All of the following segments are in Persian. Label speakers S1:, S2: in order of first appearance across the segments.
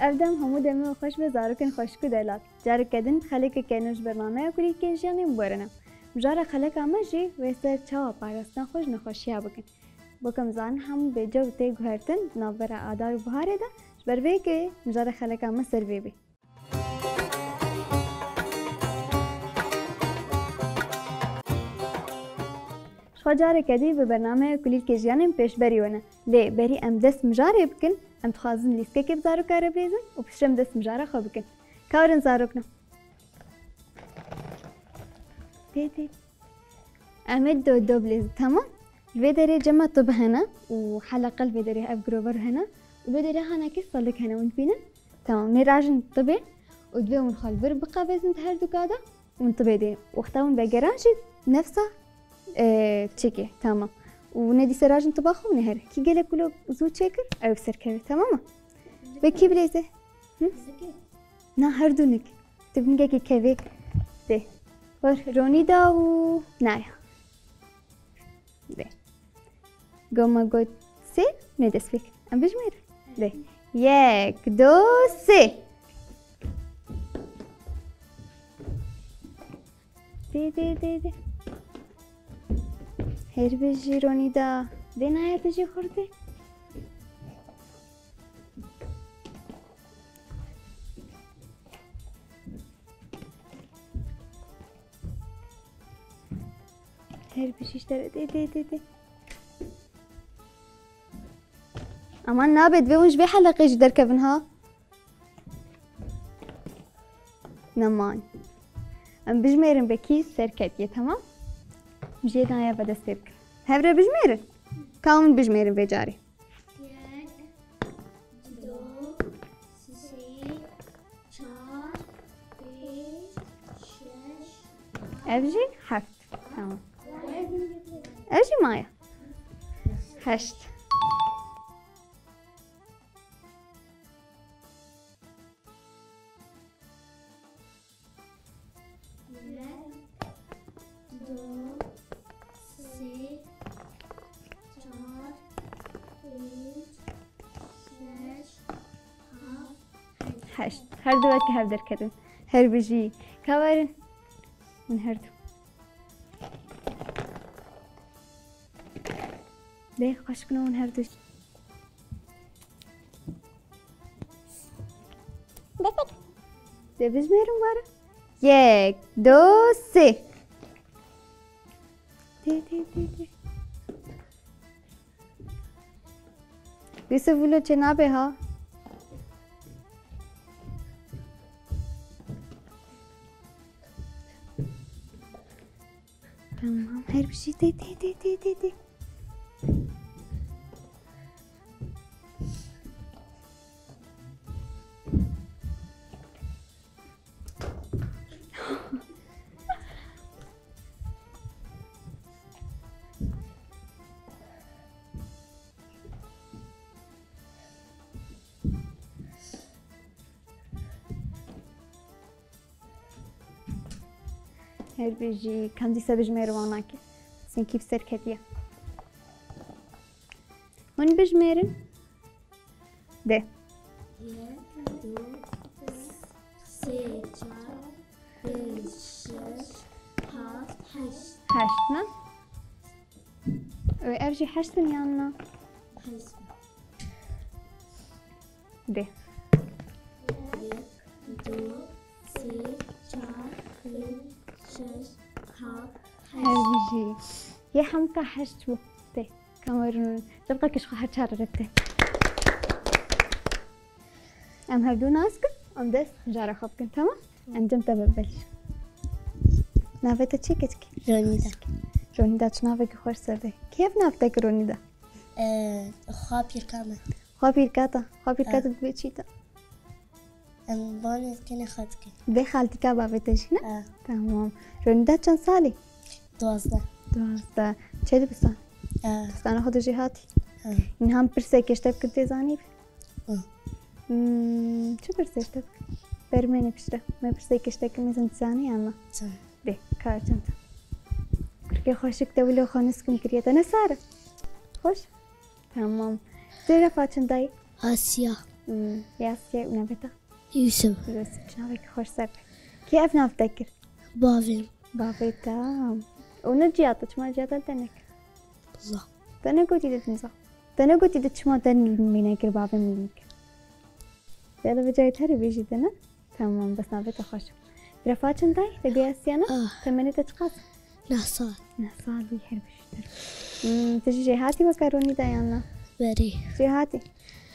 S1: افدم همو دمی خوش به زارکن خوشکو دلات جار کدن خلک کنوش برنامه کلی کنشانی مبارنم جار خلک آماجی وسر چا پارستان خوش نخوشیا بکن بکم زان هم به جو تی گهرتن نابرا آدار بهاره ده بروی که جار خلک آما سروی بی خواجار کدی به برنامه کلی کنشانی پیش بریونه لی بری ام دست مجاری بکن ام تخازن لیسته که بزارو کار بریزن و پیشم دست مجاره خواب بکن کارن زارو کنم دیدی امد دو بلیز تمام الفيدري جمع طب هنا وحلقة الفيدري أب جروبر هنا وبدري هنا كيف صلك هنا ونفينا تمام نراجع طبي ودبي ونخل بربقة بس هردو كذا ونطبي دي واختارون بجراج نفسه تشيكي تمام وندي سراج طباخه ونهر كي قال كله زو تشيكر أو سركبي تمام بكي بليزه نا هردونك تبني كي كيفي ده رونيدا و نايا ده قوما قد سي ندس فيك ام بجمير ده يك دو سي دي هير بجي رونيدا دي نايا تجي خورده هير بجيش دي امان نابد بونش بي حلقة جدر كفنها نمان ام بجميرن بكيس سركتية تمام جينا يا بدا سيرك هبرة بجميرن كامل بجميرن بجاري ابجي حفت تمام ابجي مايا هشت هشت هر دو که هفدر کردن هر بجی کارن من هر دو ده خوش کنم من هر دوش ده بجمیرم باره یک دو سه ده بیسه ولو چه نابه ها تمام هر بشي دي هر بيجي كم دي سبج ميرواناك سين كيف سركتيا هون بجميرن ده هشتنا ارجي حشتن يانا ده هذه يا حمكة حشتو تي كاميرون تبقى كشخو حتشار ربتي ام هردو ناسك ام دس جارة خبكن تمام ام جم تببلش نافتا تشيكتك رونيدا تشنافك خوش سرده كيف نافتك رونيدا؟ خوابير كاتا بيتشيتا
S2: ام بانت كنا خدك
S1: ده خالتي كابا بتجينا تمام رونيدا كم سالي 12 چه بسان بستان خود جهاتی این هم پرسه کشتب کنی زانی چه پرسه کشتب برمینه پشته ما پرسه کشتب کنی زنی اما ده کار چند کرکی خوشک دویلو خانس کم کریت نه ساره خوش تمام زیرا فاچن دای
S2: آسیا
S1: ياسيا ونافتا
S2: يوسف
S1: يوسف نافك خوش سر كيف نافتكر
S2: بافي
S1: بافيتا ونرجعت ما رجعت تنك
S2: بالظبط
S1: تنك وتيجي تنزع تنك وتيجي تشما تن منك بافي منك هذا بجاي هري بيجي تنا تمام بس نافتا خوش رفعت انتي تبي ياسيانا تمني تتقاس
S2: نحصل
S1: نصال يحب يشتري تجي جهاتي وكاروني دايانا
S2: بري
S1: جهاتي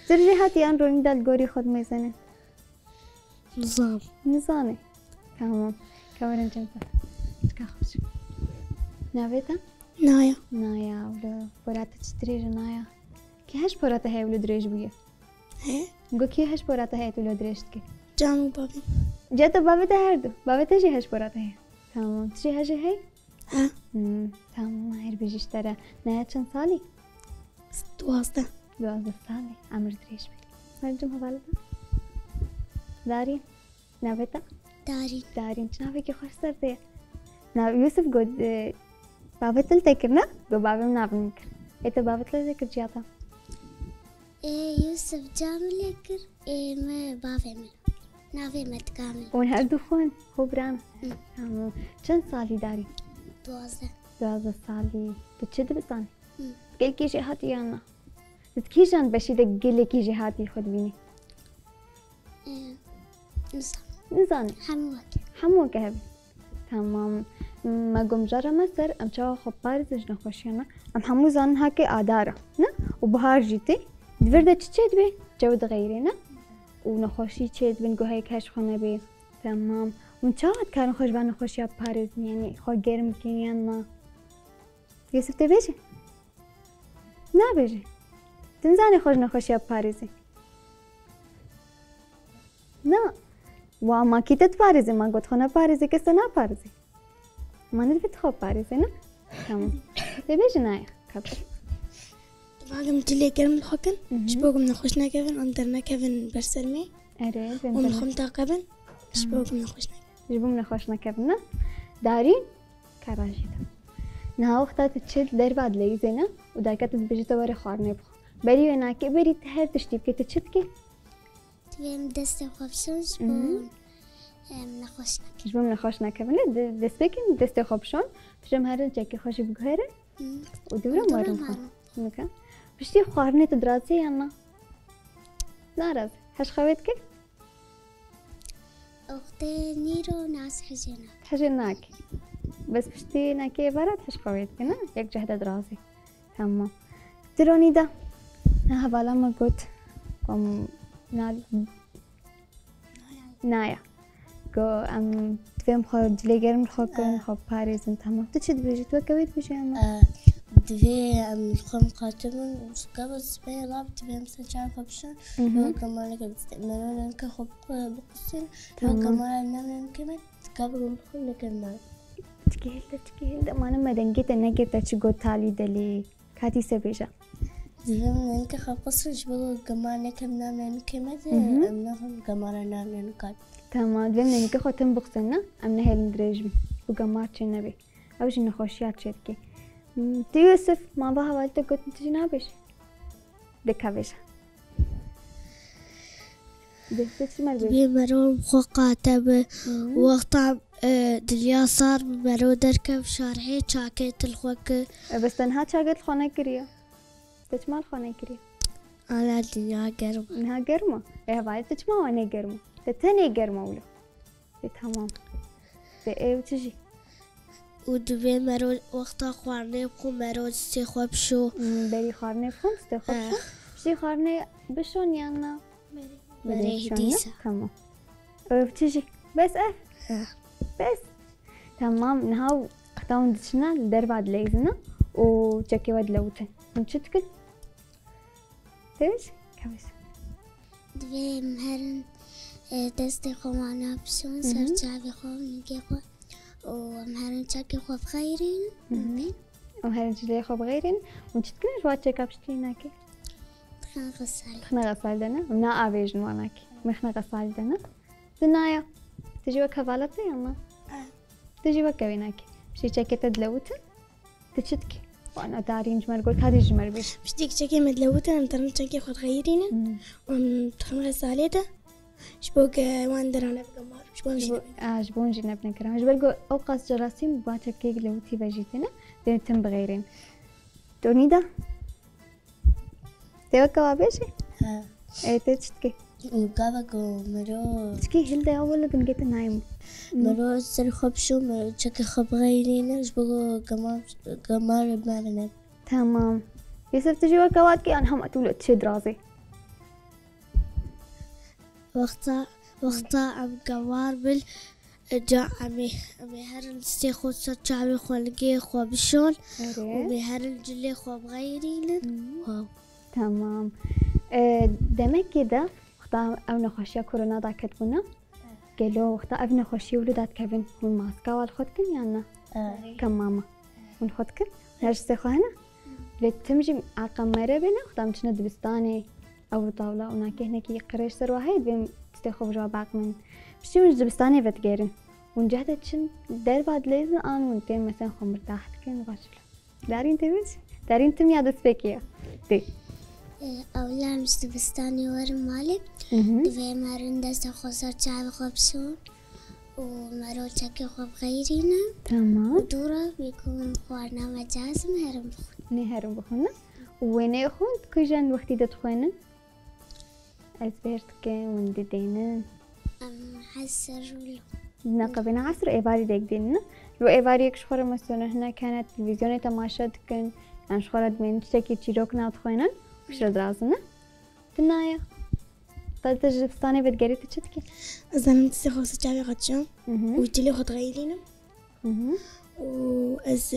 S1: ترجي هاتي أن روني دال جوري خد ميزانة
S2: نظام
S1: نظامي تمام كمان جنبه كاخش نافيتا
S2: نايا
S1: نايا ولا برات تشتري نايا كي هش برات هاي ولا دريج بيه
S2: هي
S1: نقول كي هش برات هاي ولا دريج كي
S2: جامو بابي
S1: جات بابتا هردو بابتا جي هش برات هاي تمام تجي هجي هاي
S2: ها
S1: تمام هاي بيجي اشترى نايا كم صالي
S2: 12
S1: 12 صالي عمر دريج بيه مرجم هبالتا دارين نافيتا دارين شنافك خوش صرتي نا يوسف قد بابتل تكرنا قو بابي منافنك إنت بابتل تكر جاتا
S2: يوسف جامل يكر ما بافي من نافي متكامل
S1: ونهار دخون هو برانا چند سالي داري 12 سالي تتشد بسان قل كي جهاتي أنا تتكيجان بشي دقل كي جهاتي خد بيني نزاني حموك هبي تمام ما قم جرى مصر ام شاو خب بارزج نخوشينا ام حمو زان هاكي آدارة نا وبهار جيتي دفرده تشيد بي جود غيرنا ونخوشي تشيد بنقو هيك هش خونه بي تمام ونشاهد كانوا خوش بان نخوشي باريس يعني خو غير مكينيانا يوسف تبيجي نا بيجي تنزاني خوش نخوشي باريسي نا وما كنت بارزي ما قلت خنا بارزي كسنا بارزي ما نريد تخو بارزي نا تمام تبيش نايا كبر
S2: ما قمت لي كلام الحكن شبوكم نخوشنا كيفن أندرنا كيفن برسلمي
S1: أريد
S2: ونخم تاقبن شبوكم نخوشنا
S1: جبوم نخوشنا كيفنا دارين كراجيدا نها وقتها تشد دير بعد ليزينا ودايكا تبيجي توري خارني بخو بري وناكي بري تهر تشتيبكي تشتكي
S2: تبين دستي خبشون شبون نخوشنا
S1: جبوم نخوشنا كيفنا دستكين دستي خبشون بشم هرن جاكي خوشي بغيره ودورا مارن خان نكا بشتي خارني تدراسي يانا ناراز هش خويتك
S2: أختي نيرو ناس
S1: حجيناكي بس بشتي ناكي برات هش خويتك نا يك جهد دراسي تمام تروني دا ها بالا ما قلت قم نايا قو ام تفهم خو دليجرم خو خو باريس انت تمام تشد بيجي توكويت بيجي انا
S2: دفي الخم قاتمون وسكابت سبي لاب تبي مثل شايفة بشان وكمان لك بتستعملون انك خب بقصين وكمان نعمل كمان تقابل الخم لكنا
S1: تكيل ما أنا ما دنجت أنا جبت أشجو تالي دلي كاتي سبيجا
S2: دفي انك خب قصين شبه كمان لك نعمل كمان نعمل كمان نعمل كات
S1: تمام دفي انك خو تنبقصنا أمنا هاي الدرجة وكمان تشنبي أوش نخوشيات شركة يوسف ما بها والدك قلت تجي نابش دكابش
S2: بمرو خقاتب وقت دليا صار بمرو دركب شارحي شاكيت الخوك
S1: بس تنها شاكيت الخونة كريا تجمع الخونة كريا
S2: على الدنيا قرمة
S1: إنها قرمة إيه بعد تجمع وأنا قرمة تتني قرمة ولا تمام إيه وتجي
S2: ودبي مرو وقتا خوارني بخو مرو استخوا بشو
S1: بري خوارني بخو استخوا بشو بشي خوارني بشون يانا
S2: بري هديسة
S1: تمام وبتجي بس بس تمام نهاو اختاون دشنا لدار بعد ليزنا وجاكي واد لوتن نشتكل تيش كبس
S2: دبي مهرن دستي خو معنا بشون سرجع بخو نجي خو ومهرن شاكي خو بغيرين
S1: ومهرن جلي خو بغيرين ونشتكل جوات شاكا بشتيناكي خنا غسال دنا ونا آبيجن واناكي مخنا غسال دنا دنايا تجي وكفالتي يلا تجي وكويناكي بشي شاكي تدلوتن تشتكي أنا دارين جمر قلت هذه جمر بيش
S2: مش ديك شكي مدلوتة مثلا شكي خد غيرينا وتخن غساليته شبوك واندر أنا بقمار شبون
S1: جبون جنب نكرم جبرقو أوقات جراسيم باتر كيك لوتي بجيتنا بين تم بغيرين تونيدا توقع بيشي ايه تشتكي
S2: وقابكو مرو
S1: تشكي هلدا أول بنجيت نايم
S2: مرو سر خبشو مرو شكي خب غيرينا شبوكو قمار بمارنا
S1: تمام يوسف تجي وكواتكي أنا هم أتولو تشد رازي
S2: وقتا عم قوار بال جا عمي هرل ستيخو سرچاوي خولقي خو بشون ومي هرل جلي خو بغيرين واو
S1: تمام دمك كده وقتا أو نخشيا كورونا دا كتبونا قالوا وقتا أو نخشيا ولدات كيفن والماسكا والخدكن يانا كم ماما ونخدكن هرش سيخو هنا لتمجي عقمرة بينا وقتا مشنا دبستاني أو طاولة وناكي هناكي قريش سروا هاي بين تستيخو جواباك من بشي مش دبستاني بتقيرن ونجهدت شن دار بعد لازم أنا وانتين مثلا خو مرتاحت كن غاشلة دارين تبيش دارين تم يادت فيكيا دي
S2: أولا مش دبستاني ورم مالي دوي مارن دست خوصر چاوي خوب شون ومارو چاكي خوب غيرينا
S1: تمام
S2: ودورا بيكون خوارنا مجازم هرم بخون
S1: هرم بخونا وين يخون كجان وقتي دتخوينن أزبرت ونددينن
S2: حسر ولو
S1: نقبنا عصر إيفاري ديك ديننا لو إيفاري يكشخورة مثلا هنا كانت تلفزيون تماشا كان يعني شخورة من تشتكي تشيروكنا تخوينن وش رازنا تنايا طيب تجربستاني بتقري تشتكي
S2: أزانا تستيخو سجاوي غتشون وجلي خد غيرينا وأز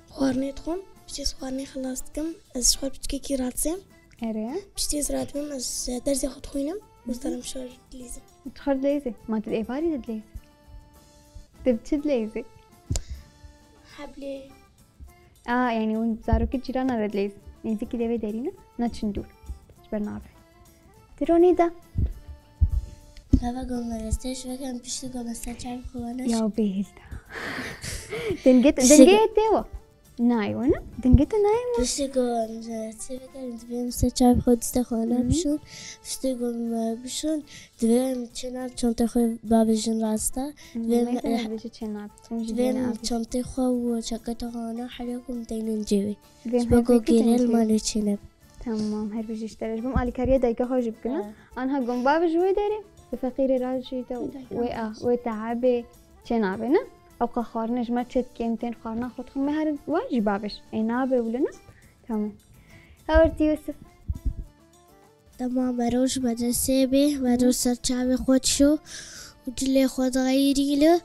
S2: خوارني تخون بشتي خوارني خلاصتكم أز شخور بتكيكي راتسيم
S1: أريا
S2: بشتي زراتهم أز درزي خد خوينم وسترم شور ليزي
S1: تخرج ليزي ما تد إيفاري تد ليزي تبتد ليزي
S2: حبلي
S1: يعني وين زاروكي جيرانا رد ليزي نيزي كده بدارينا ناتشندور برنامج تروني ده
S2: بابا قوم مرستش وكان بيشتي قوم استشعر خوانش
S1: يا بيهلتا دنجت تيوا ناي وانا دنجت ناي
S2: بيشتي قوم سيفكر دبيم استشعر خود استخوانا بشون بيشتي قوم بشون دبيم تشناب چونتي خو بابا جن راستا دبيم چونتي خو وشكتا خوانا حريكم دينن جيوي سبقو جيرل مالو چنب
S1: تمام هر بيجي اشتري بم على كاريه دايكا خوجب كنا انا قوم باب جوي داري بفقير راجيتا وتعبي چنابنا او قخارنا جما تشت كيمتين خارنا خود خم هر واجبابش اينابه ولنا تمام هورتي يوسف
S2: تمام بروش مدرسة به بروش سرچاوي خود شو وجلي خود غيري له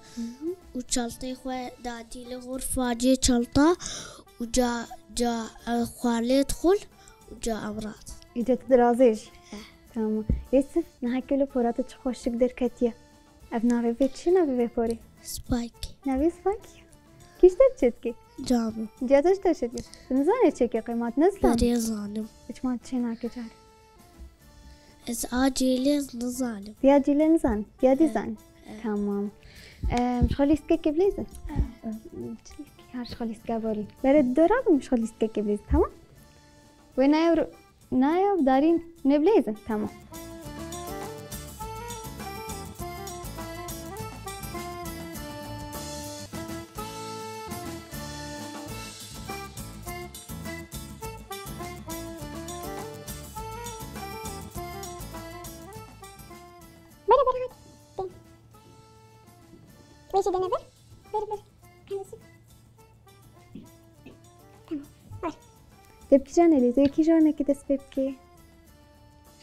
S2: وچلطي خود دادي له غرفة جي چلطة وجا خوالي دخل وجا أمراض
S1: إذا تدرازيش تمام يوسف نهاي كله فورات تخوش تقدر كتيا أبنا بيت شنو بيفوري
S2: سبايكي
S1: نبي سبايكي كيش تشتكي
S2: جامو
S1: جاتش تشتكي نزاني تشتكي قيمات نزلان
S2: بري ظالم
S1: إيش ما تشينا كتار
S2: إز آجيلي نظالم
S1: يا جيلي نزان يا ديزان تمام مش خليس كيكي بليزن هاش خليس كابوري برد دوراب مش خليس كيكي بليزن تمام ونايو نايو دارين نبليزن تمام
S3: ويش ده نبر بر
S1: تبكي جانلي تبكي جانا كده سببكي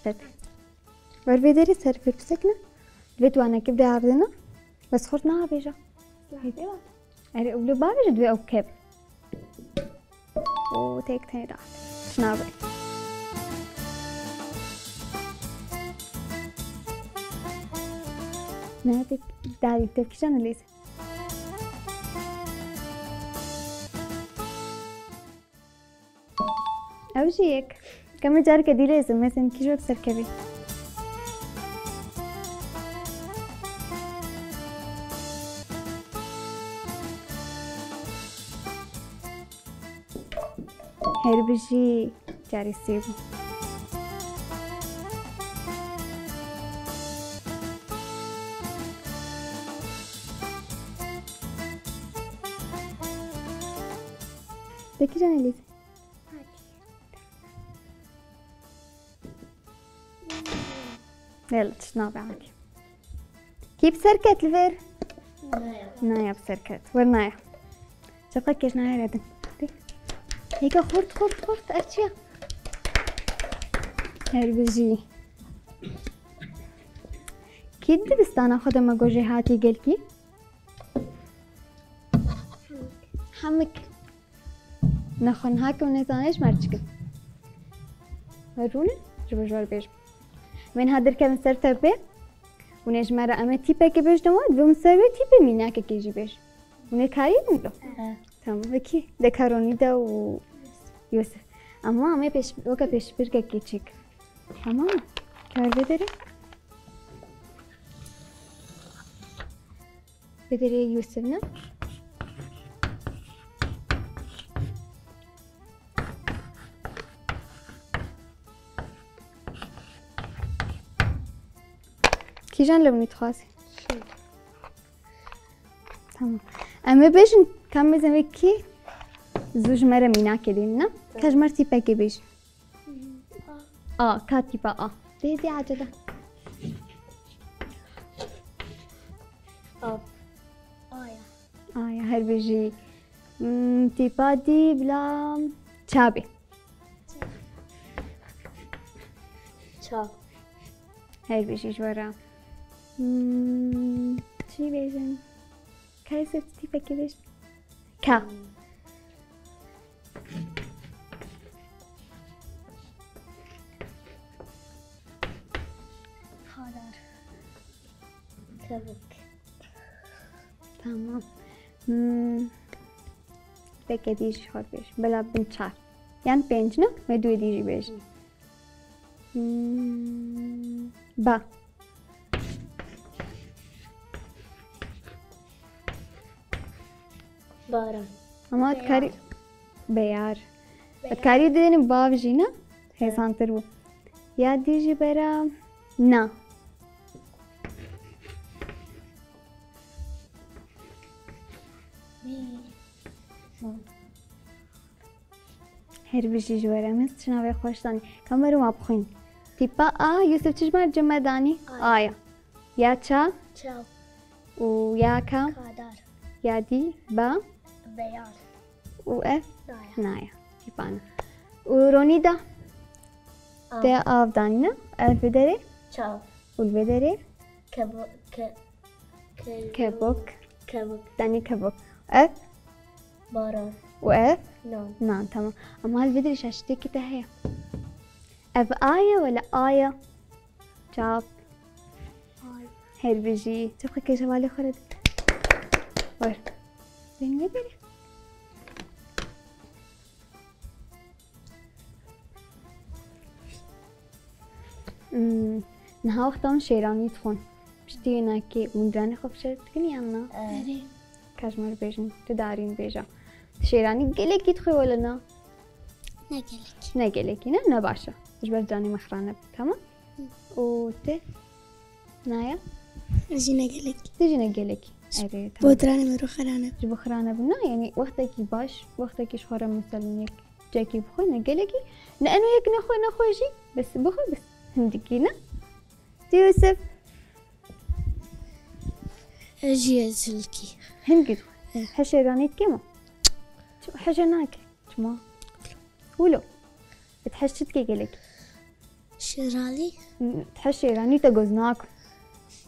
S1: شد ورفيدري سرفي بسكنا البيت وانا كبدا عرضنا بس خرطنا بيجا اري اولو بابي جدوي او كيب او تيك تاني راح شنابي ناتك داري تبكي جانلي أوجيك كم جار كدي لازم مثلا كيجو بسركبي هر بجي جاري سيبو دكي جانا ليزي يلا تشنابي عاكي كيف سركت الفير؟ نايا بسركت ورنايا شبقى كيش نايا ردن هيك خورت أشياء هربجي كيد بستانا خدا ما جوجي هاتي قلكي حمك نخون هاك ونزانيش مرچكن ورونه جبجوار بيج من هادر كم سر تبه ونج مرة أما تيبه که بيج دماد و مساوي تيبه مينا که كيجي بيج ونكاري نلو تمام وكي دكاروني دا و يوسف أما أما بيش وكا بيش بركة كيتشيك تمام كار بدري بدري يوسفنا كي جان لو نتخاسي تمام اما بيجن كم زمكي زوج مرة مينا كدينا كاج مرتي باكي بيج كاتي با دي عجلة يا هر بيجي تي بادي بلا تشابي
S2: تشاب
S1: هر بيجي جورا چی بیشن؟ که ستی پکی بیش؟ که
S2: خادر كبك
S1: تمام پکی دیش خود بیش بلا بین چار یعنی پنج نه؟ و دوی دیجی بیش با
S2: باران
S1: اما کاری بیار کاری دیدن باو جینا هزان ترو یاد دیجی برا نه هر بیشی جواره مثل شنوه خوشتانی کامرو ما بخوین تیپا یوسف چشمار جمع دانی آیا یا چا
S2: تشاب
S1: و یا کا
S2: خادر
S1: یا دی با
S2: بيار
S1: و اف
S2: نايا
S1: نایا تیپانا و رونی دا ده آف دانینا الف بدره
S2: تشاب
S1: و البدره
S2: كبك
S1: كبوك
S2: كبك
S1: داني كبوك اف
S2: باران
S1: و اف
S2: نعم
S1: نعم تمام اما هالبدري شاشتي كده هي اف آية ولا آية جاب هير بيجي تبقى كي جوالي خرد ور بين بدري نها وقتان شیرانی تخون پشتی اینا که مندرانی خوب شد کنی اما کشمر بیجن تو دارین بیجا شیرانی گله کی تخوی ولا نه
S2: نقلك
S1: نه گله کی نه نه باشه اجبر جانی مخرانه تمام و ته نایا
S2: اجي نقلك
S1: تيجي نگله کی اره تمام
S2: بودراني مرو خرانه
S1: جو بخرانه بنا يعني وقتی کی باش وقتی کی شخوره مثلا یک جاکی بخوی نگله کی نه انو یک نخوی جی بس بخوی بس هندکی نه يوسف
S2: اجي ازلكي
S1: هنقد حشرانيت كما حشناك جما ولو بتحشت كي قالك
S2: شرالي
S1: تحشراني تجوزناك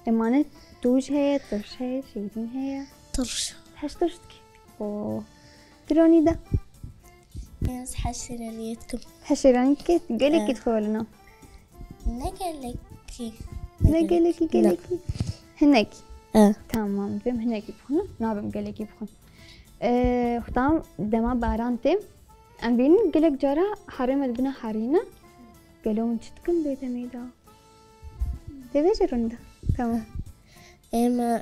S1: امانه توج هي ترش هي شيرين هي
S2: طرش
S1: حشترتك او تروني ده
S2: ياس حشرانيتكم
S1: حشراني كي قالك يدخلنا
S2: نقلكي
S1: قالك هناك تمام بهم هناك يبخون نابم قالك يبخون اختام دما باران تم ام بين قالك جارا حرم البنا حرينا قالوا من شتكم بيت ميدا تبيش رندا تمام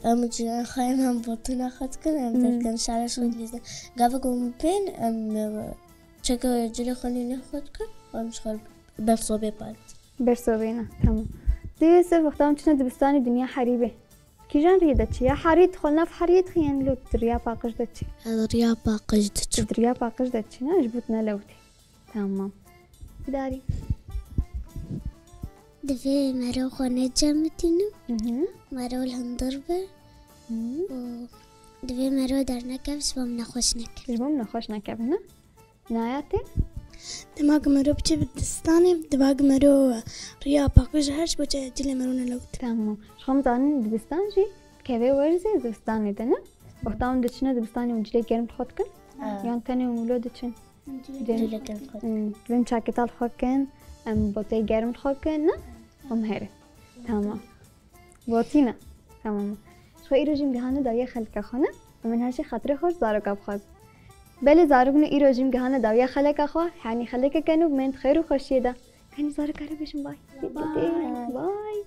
S2: ام جنا خايم بطنا خدكن ام تكن شارش انجليزي قبل بين ام شكا جلي خليني خدك ومش خل بفصوبي بعد
S1: برسوبينا تمام. زي يوسف وقتها مشنا دبستاني دنيا حريبة كيجان ريدتشي يا حريت خلنا في حريت خيان لو تريا باقش دتشي
S2: الريا باقجتك
S1: تريا باقش دتشي نجبتنا لوتي تمام. داري
S3: دفي مرو خونة جامتينو
S1: اها
S3: مرو الهندربة ودفي مرو درنا كبس ومنا خوشنك
S1: جبوم نخوش نكبنا ناياتي
S4: دماغ مرو بچه بدستاني دماغ مرو ريا باقش هرش بچه جلي مرو نلوت
S1: تمام. شخم زاني دبستانجي كيفي ورزي دبستاني دنا وقتها دتشنا دبستاني ونجلي كرم خدكن يعني تاني ولو دتشن
S2: جلي كان خد
S1: زين شاكيتال خدكن بوتي گرم خدكن مهره تمام بوتينا تمام. شو ایروجیم گهانه داویه خلق خانه ومن هرشي خاطر خوش زارو بخواز بله زارو بنو ایروجیم گهانه داویه خلق خوا يعني خلق کنو بمنت خير وخوشیه ده کنی زارو کاره بشم باي باي